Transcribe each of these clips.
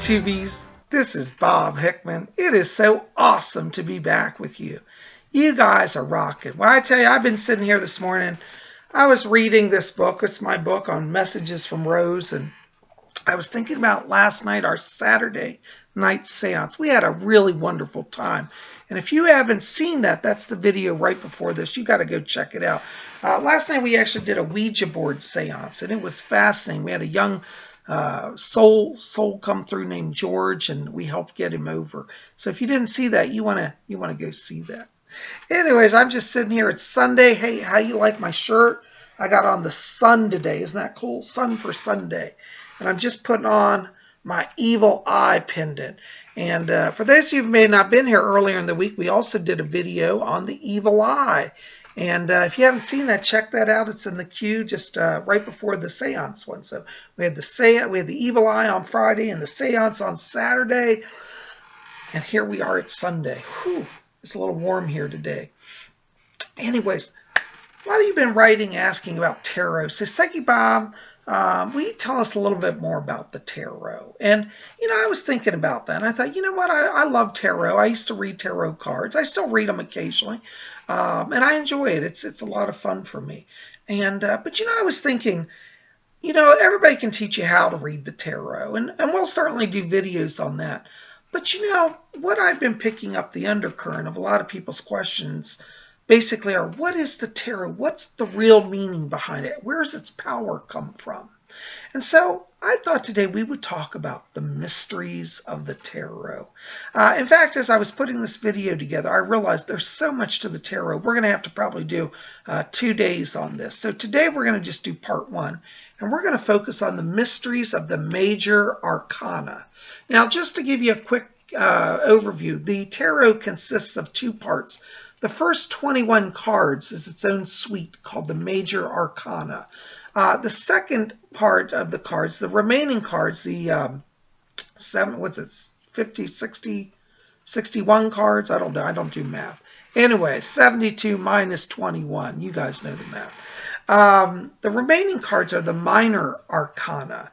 YouTubies, this is Bob Hickman. It is so awesome to be back with you. You guys are rocking. Well, I tell you, I've been sitting here this morning. I was reading this book. It's my book on Messages from Rose, and I was thinking about last night, our Saturday night seance. We had a really wonderful time. And if you haven't seen that, that's the video right before this. You got to go check it out. Last night we actually did a Ouija board seance, and it was fascinating. We had a young soul come through named George, and we helped get him over. So if you didn't see that, you wanna go see that. Anyways, I'm just sitting here. It's Sunday. Hey, how you like my shirt? I got on the sun today. Isn't that cool? Sun for Sunday. And I'm just putting on my evil eye pendant. And for those of you who may not been here earlier in the week, we also did a video on the evil eye. And if you haven't seen that, check that out. It's in the queue just right before the seance one. So we had the evil eye on Friday and the seance on Saturday. And here we are at Sunday. Whew, it's a little warm here today. Anyways, a lot of you have been writing asking about tarot. So Psychic Bob, will you tell us a little bit more about the tarot? And, I was thinking about that. And I thought, you know what? I love tarot. I used to read tarot cards. I still read them occasionally. And I enjoy it. It's a lot of fun for me. And but, I was thinking, everybody can teach you how to read the tarot. And we'll certainly do videos on that. But, what I've been picking up the undercurrent of a lot of people's questions basically are, what is the tarot? What's the real meaning behind it? Where does its power come from? And so I thought today we would talk about the mysteries of the tarot. In fact, as I was putting this video together, I realized there's so much to the tarot. We're going to have to probably do 2 days on this. So today we're going to just do part 1, and we're going to focus on the mysteries of the major arcana. Now, just to give you a quick overview, the tarot consists of 2 parts. The first 21 cards is its own suite called the Major Arcana. The second part of the cards, the remaining cards, the 61 cards? I don't know. I don't do math. Anyway, 72 minus 21. You guys know the math. The remaining cards are the Minor Arcana,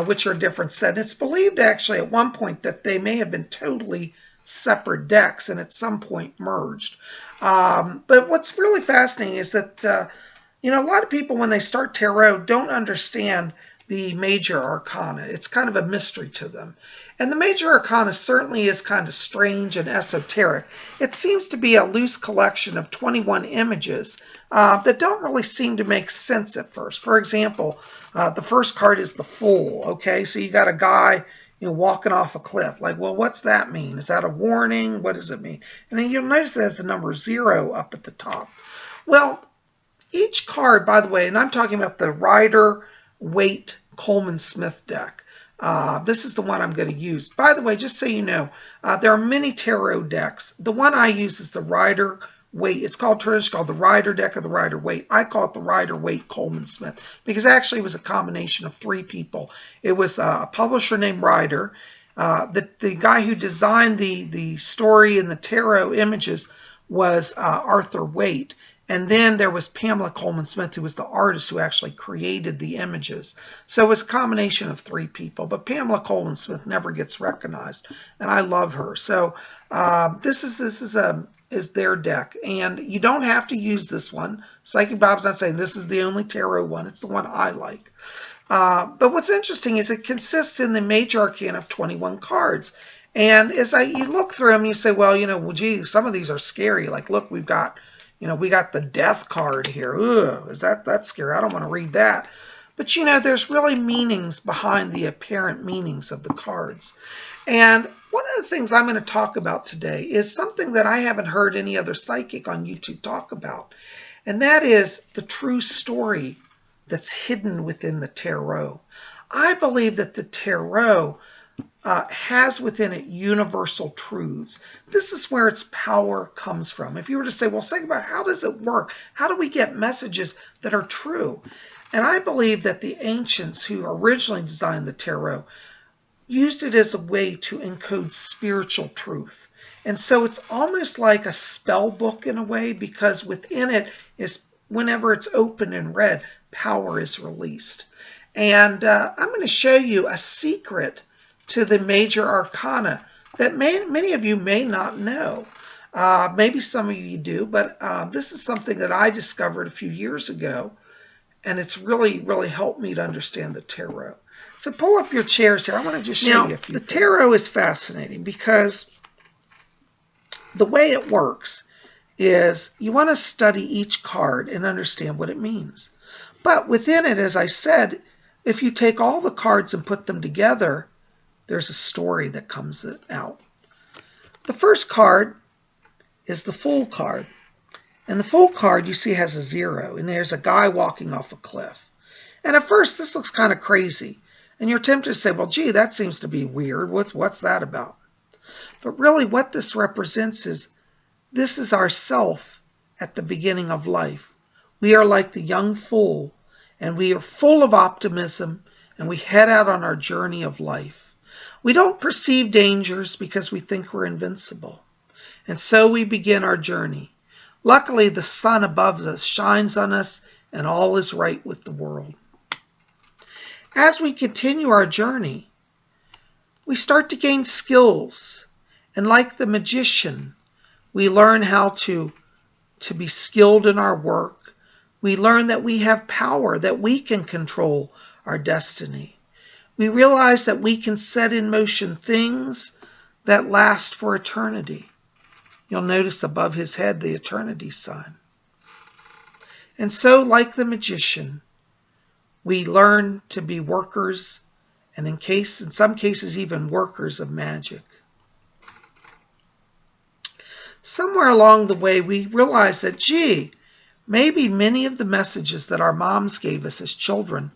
which are a different set. And it's believed actually at one point that they may have been totally separate decks and at some point merged. But what's really fascinating is that, a lot of people when they start tarot don't understand the major arcana. It's kind of a mystery to them. And the major arcana certainly is kind of strange and esoteric. It seems to be a loose collection of 21 images that don't really seem to make sense at first. For example, the first card is the Fool. Okay, so you got a guy walking off a cliff. Like, well, what's that mean? Is that a warning? What does it mean? And then you'll notice it has the number 0 up at the top. Well, each card, by the way, and I'm talking about the Rider-Waite Coleman Smith deck. This is the one I'm going to use. By the way, just so you know, there are many tarot decks. The one I use is the Rider-Waite. It's traditionally called the Rider deck or the Rider-Waite. I call it the Rider-Waite Coleman Smith because actually it was a combination of 3 people. It was a publisher named Rider. The guy who designed the story and the tarot images was Arthur Waite. And then there was Pamela Coleman Smith, who was the artist who actually created the images. So it was a combination of 3 people. But Pamela Coleman Smith never gets recognized, and I love her. So this is their deck, and you don't have to use this one. Psychic Bob's not saying this is the only tarot one. It's the one I like. But what's interesting is it consists in the major arcana of 21 cards. And as you look through them, you say, well, gee, some of these are scary. Like, look, we got the Death card here. Ugh, that's scary? I don't want to read that. But there's really meanings behind the apparent meanings of the cards. And one of the things I'm going to talk about today is something that I haven't heard any other psychic on YouTube talk about. And that is the true story that's hidden within the tarot. I believe that the tarot has within it universal truths. This is where its power comes from. If you were to say, well, think about how does it work? How do we get messages that are true? And I believe that the ancients who originally designed the tarot used it as a way to encode spiritual truth. And so it's almost like a spell book in a way, because within it is, whenever it's open and read, power is released. And I'm going to show you a secret to the major arcana that many of you may not know. Maybe some of you do, but this is something that I discovered a few years ago, and it's really, really helped me to understand the tarot. So pull up your chairs here. I want to just show you a few things. The tarot is fascinating because the way it works is you want to study each card and understand what it means. But within it, as I said, if you take all the cards and put them together, there's a story that comes out. The first card is the Fool card. And the Fool card, you see, has a 0. And there's a guy walking off a cliff. And at first, this looks kind of crazy. And you're tempted to say, well, gee, that seems to be weird. What's that about? But really what this represents is this is our self at the beginning of life. We are like the young fool, and we are full of optimism, and we head out on our journey of life. We don't perceive dangers because we think we're invincible. And so we begin our journey. Luckily, the sun above us shines on us, and all is right with the world. As we continue our journey, we start to gain skills. And like the magician, we learn how to be skilled in our work. We learn that we have power, that we can control our destiny. We realize that we can set in motion things that last for eternity. You'll notice above his head the eternity sign. And so, like the magician, we learn to be workers, and in some cases even workers of magic. Somewhere along the way, we realized that, gee, maybe many of the messages that our moms gave us as children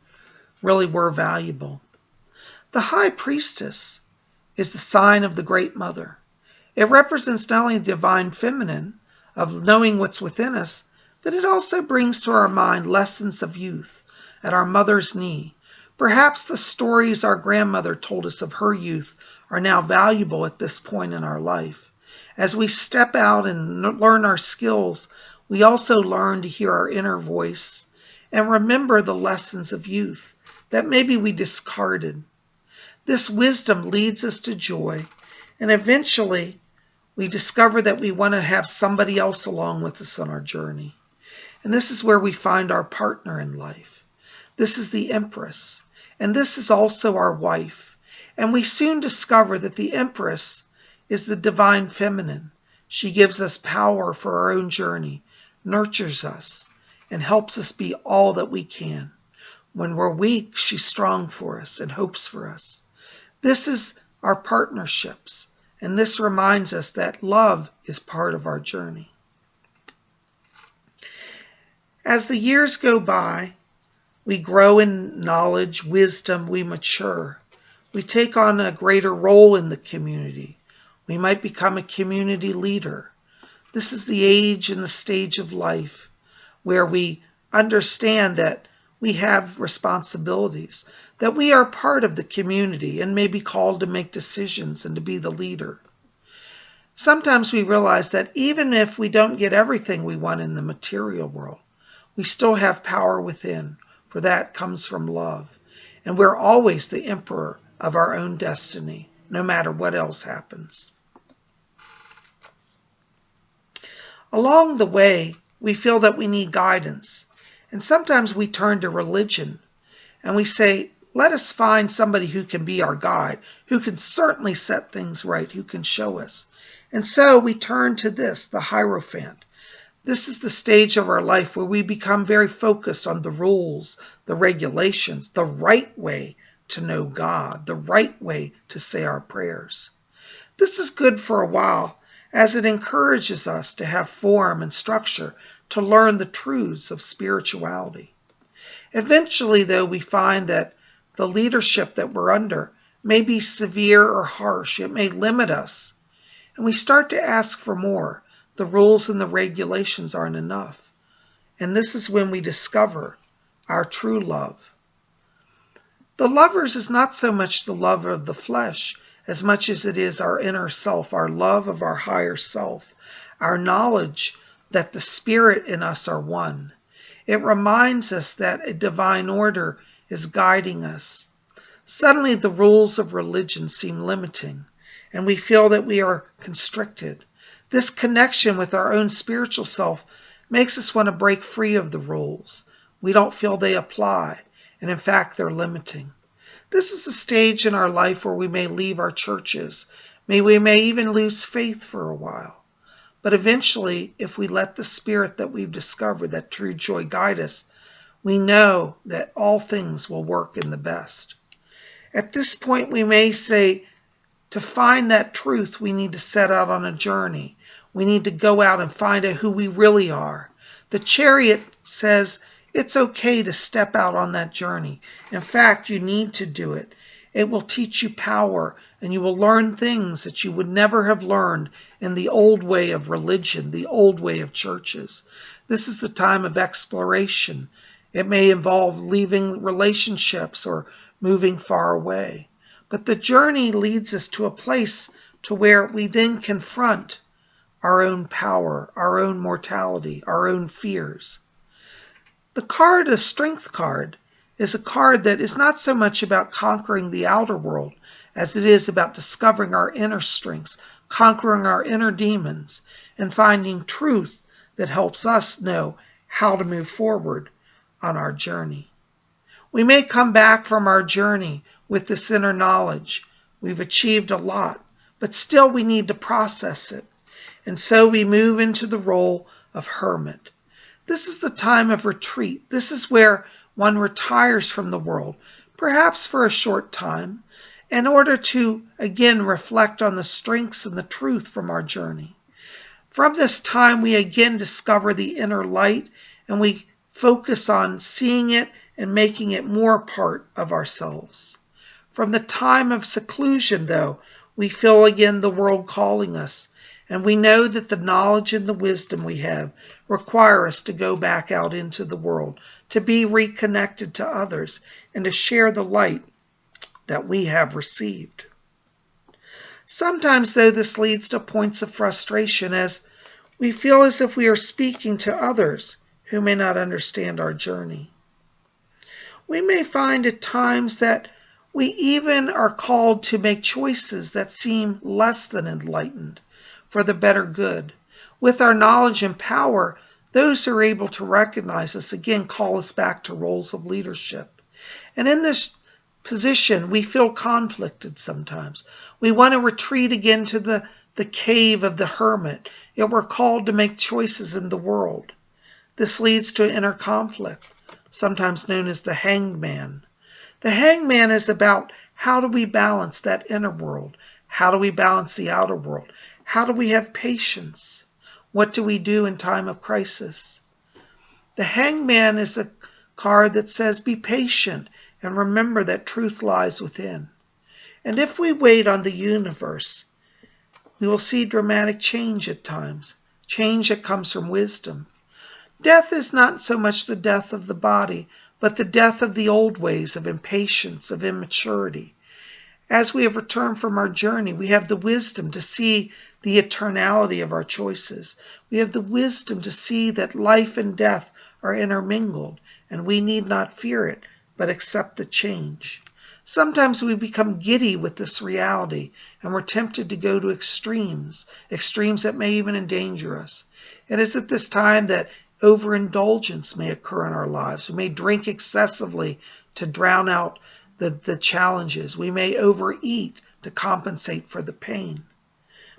really were valuable. The High Priestess is the sign of the Great Mother. It represents not only the divine feminine of knowing what's within us, but it also brings to our mind lessons of youth at our mother's knee. Perhaps the stories our grandmother told us of her youth are now valuable at this point in our life. As we step out and learn our skills, we also learn to hear our inner voice and remember the lessons of youth that maybe we discarded. This wisdom leads us to joy, and eventually we discover that we want to have somebody else along with us on our journey. And this is where we find our partner in life. This is the Empress, and this is also our wife. And we soon discover that the Empress is the divine feminine. She gives us power for our own journey, nurtures us, and helps us be all that we can. When we're weak, she's strong for us and hopes for us. This is our partnerships, and this reminds us that love is part of our journey. As the years go by, we grow in knowledge, wisdom, we mature. We take on a greater role in the community. We might become a community leader. This is the age and the stage of life where we understand that we have responsibilities, that we are part of the community and may be called to make decisions and to be the leader. Sometimes we realize that even if we don't get everything we want in the material world, we still have power within, for that comes from love. And we're always the emperor of our own destiny, no matter what else happens. Along the way, we feel that we need guidance. And sometimes we turn to religion and we say, let us find somebody who can be our guide, who can certainly set things right, who can show us. And so we turn to this, the Hierophant. This is the stage of our life where we become very focused on the rules, the regulations, the right way to know God, the right way to say our prayers. This is good for a while, as it encourages us to have form and structure to learn the truths of spirituality. Eventually, though, we find that the leadership that we're under may be severe or harsh. It may limit us. And we start to ask for more. The rules and the regulations aren't enough. And this is when we discover our true love. The lovers is not so much the love of the flesh as much as it is our inner self, our love of our higher self, our knowledge that the spirit in us are one. It reminds us that a divine order is guiding us. Suddenly the rules of religion seem limiting, and we feel that we are constricted. This connection with our own spiritual self makes us want to break free of the rules. We don't feel they apply, and in fact they're limiting. This is a stage in our life where we may leave our churches. We may even lose faith for a while. But eventually, if we let the Spirit that we've discovered, that true joy, guide us, we know that all things will work in the best. At this point, we may say, to find that truth, we need to set out on a journey. We need to go out and find out who we really are. The Chariot says it's okay to step out on that journey. In fact, you need to do it. It will teach you power, and you will learn things that you would never have learned in the old way of religion, the old way of churches. This is the time of exploration. It may involve leaving relationships or moving far away. But the journey leads us to a place to where we then confront our own power, our own mortality, our own fears. The card, a strength card, is a card that is not so much about conquering the outer world as it is about discovering our inner strengths, conquering our inner demons, and finding truth that helps us know how to move forward on our journey. We may come back from our journey with this inner knowledge. We've achieved a lot, but still we need to process it. And so we move into the role of hermit. This is the time of retreat. This is where one retires from the world, perhaps for a short time, in order to again reflect on the strengths and the truth from our journey. From this time, we again discover the inner light, and we focus on seeing it and making it more part of ourselves. From the time of seclusion, though, we feel again the world calling us, and we know that the knowledge and the wisdom we have require us to go back out into the world, to be reconnected to others, and to share the light that we have received. Sometimes, though, this leads to points of frustration as we feel as if we are speaking to others who may not understand our journey. We may find at times that we even are called to make choices that seem less than enlightened for the better good. With our knowledge and power, those who are able to recognize us again call us back to roles of leadership. And in this position, we feel conflicted sometimes. We want to retreat again to the cave of the hermit, yet we're called to make choices in the world. This leads to inner conflict, sometimes known as the hangman. The hangman is about how do we balance that inner world? How do we balance the outer world? How do we have patience? What do we do in time of crisis? The hangman is a card that says be patient and remember that truth lies within. And if we wait on the universe, we will see dramatic change at times, change that comes from wisdom. Death is not so much the death of the body, but the death of the old ways of impatience, of immaturity. As we have returned from our journey, we have the wisdom to see the eternality of our choices. We have the wisdom to see that life and death are intermingled, and we need not fear it, but accept the change. Sometimes we become giddy with this reality, and we're tempted to go to extremes that may even endanger us. It is at this time that overindulgence may occur in our lives. We may drink excessively to drown out the challenges. We may overeat to compensate for the pain.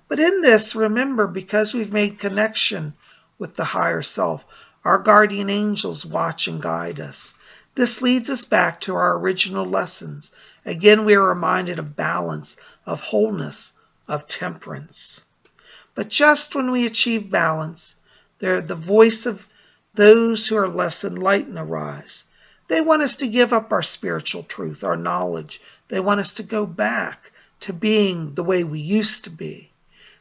But in this, remember, because we've made connection with the higher self, our guardian angels watch and guide us. This leads us back to our original lessons. Again, we are reminded of balance, of wholeness, of temperance. But just when we achieve balance, the voice of those who are less enlightened arise. They want us to give up our spiritual truth, our knowledge. They want us to go back to being the way we used to be.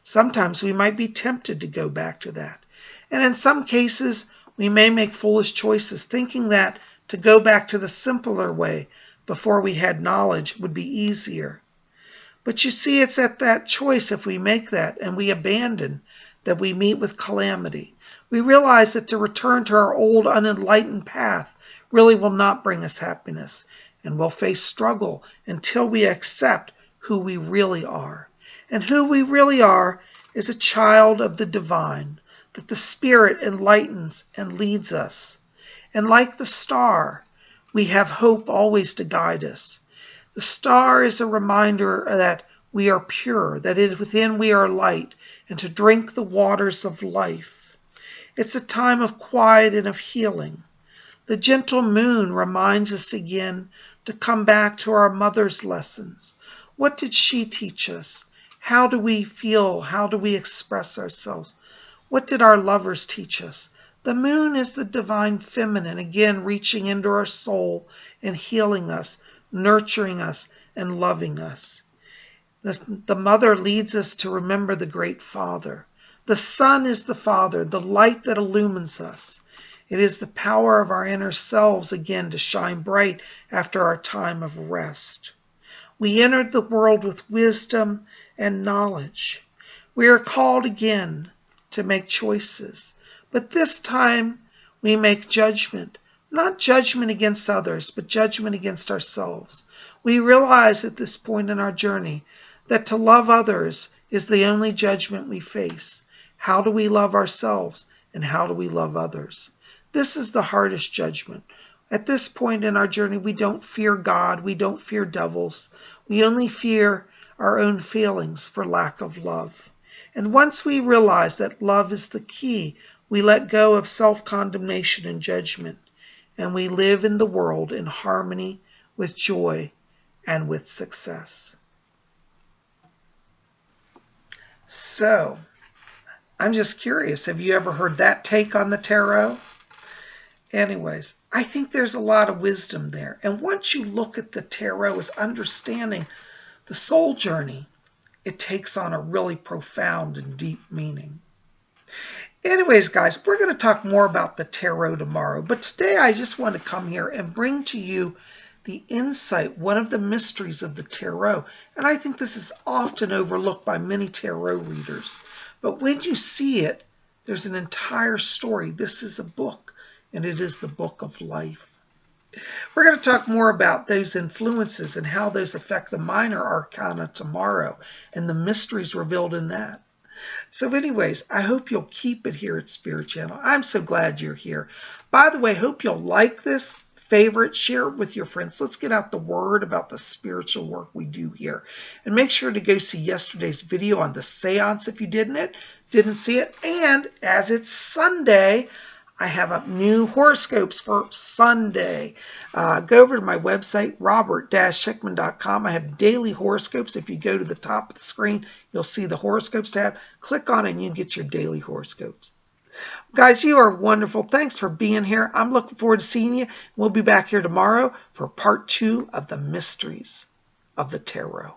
Sometimes we might be tempted to go back to that. And in some cases, we may make foolish choices, thinking that to go back to the simpler way before we had knowledge would be easier. But you see, it's at that choice, if we make that and we abandon, that we meet with calamity. We realize that to return to our old unenlightened path really will not bring us happiness. and we'll face struggle until we accept who we really are. And who we really are is a child of the divine, that the Spirit enlightens and leads us. And like the star, we have hope always to guide us. The star is a reminder that we are pure, that within we are light, and to drink the waters of life. It's a time of quiet and of healing. The gentle moon reminds us again to come back to our mother's lessons. What did she teach us? How do we feel? How do we express ourselves? What did our lovers teach us? The moon is the divine feminine, again reaching into our soul and healing us, nurturing us, and loving us. The mother leads us to remember the great Father. The sun is the Father, the light that illumines us. It is the power of our inner selves again to shine bright after our time of rest. We entered the world with wisdom and knowledge. We are called again to make choices, but this time we make judgment, not judgment against others, but judgment against ourselves. We realize at this point in our journey that to love others is the only judgment we face. How do we love ourselves, and how do we love others? This is the hardest judgment. At this point in our journey, we don't fear God. We don't fear devils. We only fear our own feelings for lack of love. And once we realize that love is the key, we let go of self-condemnation and judgment, and we live in the world in harmony with joy and with success. So, I'm just curious, have you ever heard that take on the tarot? Anyways, I think there's a lot of wisdom there. And once you look at the tarot as understanding the soul journey, it takes on a really profound and deep meaning. Anyways, guys, we're going to talk more about the tarot tomorrow. But today I just want to come here and bring to you the insight, one of the mysteries of the tarot. And I think this is often overlooked by many tarot readers. But when you see it, there's an entire story. This is a book, and it is the book of life. We're going to talk more about those influences and how those affect the minor arcana tomorrow and the mysteries revealed in that. So anyways, I hope you'll keep it here at Spirit Channel. I'm so glad you're here. By the way, hope you'll like this, favorite, share it with your friends. Let's get out the word about the spiritual work we do here. And make sure to go see yesterday's video on the seance if you didn't see it. And as it's Sunday, I have up new horoscopes for Sunday. Go over to my website, robert-hickman.com. I have daily horoscopes. If you go to the top of the screen, you'll see the horoscopes tab. Click on it and you get your daily horoscopes. Guys, you are wonderful. Thanks for being here. I'm looking forward to seeing you. We'll be back here tomorrow for part 2 of the mysteries of the tarot.